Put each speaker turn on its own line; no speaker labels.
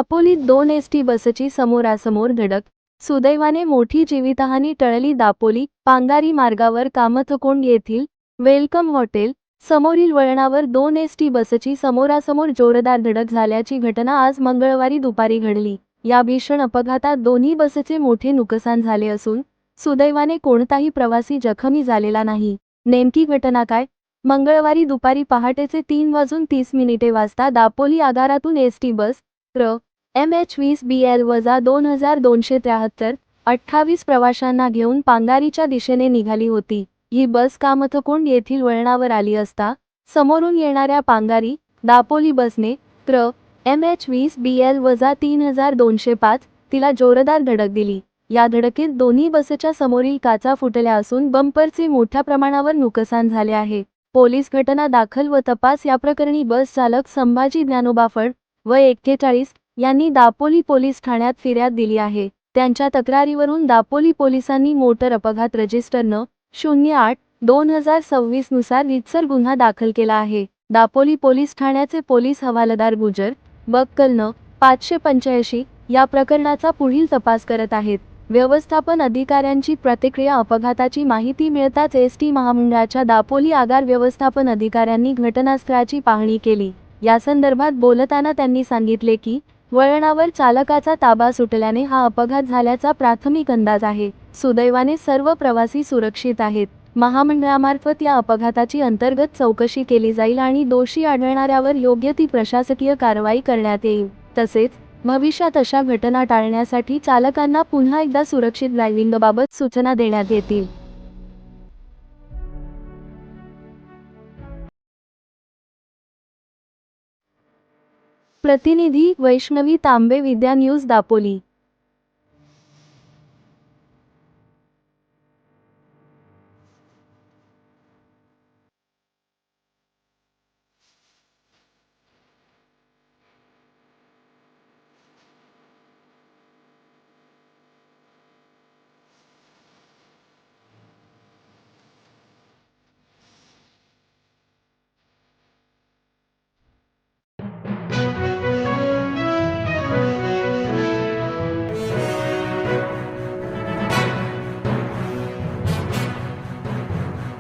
दापोलीत दोन एसटी बसची समोरासमोर धडक, सुदैवाने मोठी जीवितहानी टळली. दापोली पांगारी मार्गावर कामथकोंड येथील वेलकम हॉटेल समोरील वळणावर दोन एसटी बसची समोरासमोर जोरदार धडक झाल्याची घटना आज मंगळवारी दुपारी घडली. या भीषण अपघातात दोन्ही बसचे मोठे नुकसान झाले असून सुदैवाने कोणताही प्रवासी जखमी झालेला नाही. नेमकी घटना काय? मंगळवारी दुपारी पहाटेचे 3:30 वाजता दापोली आगारातून एसटी बस क्र. MH20BL-2273 28 प्रवाशांना घेऊन पांगारीच्या दिशेने निघाली होती. ही बस कामथकोंड येथील वळणावर आली असता समोरून येणाऱ्या पांगारी दापोली बसने क्र. MH20BL-3205 तिला जोरदार धडक दिली. या धडकेत दोन्ही बसच्या समोरील काचा फुटल्या असून बंपरचे मोठ्या प्रमाणावर नुकसान झाले आहे. पोलीस घटना दाखल व तपास या प्रकरणी बस चालक संभाजी ज्ञानोबा फड वय 41 यांनी दापोली पोलीस ठाण्यात फिर्याद दिली आहे. त्यांच्या तक्रारीवरून दापोली पोलिसांनी मोटर अपघात रजिस्टर नं 08/2026 नुसार रीतसर गुन्हा दाखल केला आहे. दापोली पोलीस ठाण्याचे पोलीस हवालदार गुजर बक्कल नं 585 या प्रकरणाचा पुढील तपास करत आहेत. व्यवस्थापन अधिकाऱ्यांची प्रतिक्रिया. अपघाताची माहिती मिळताच एसटी महामंडळाच्या दापोली आगार व्यवस्थापन अधिकाऱ्यांनी घटनास्थळाची पाहणी केली. यासंदर्भात बोलताना त्यांनी सांगितले की वळणावर चालकाचा ताबा सुटल्याने हा अपघात झाल्याचा प्राथमिक अंदाज आहे. सुदैवाने सर्व प्रवासी सुरक्षित आहेत. महामंडळामार्फत या अपघाताची अंतर्गत चौकशी केली जाईल आणि दोषी आढळणाऱ्यावर योग्य ती प्रशासकीय कारवाई करण्यात येईल. तसेच भविष्यात अशा घटना टाळण्यासाठी चालकांना पुन्हा एकदा सुरक्षित ड्रायव्हिंगबाबत सूचना देण्यात येतील. प्रतिनिधी वैष्णवी तांबे, विद्या न्यूज, दापोली.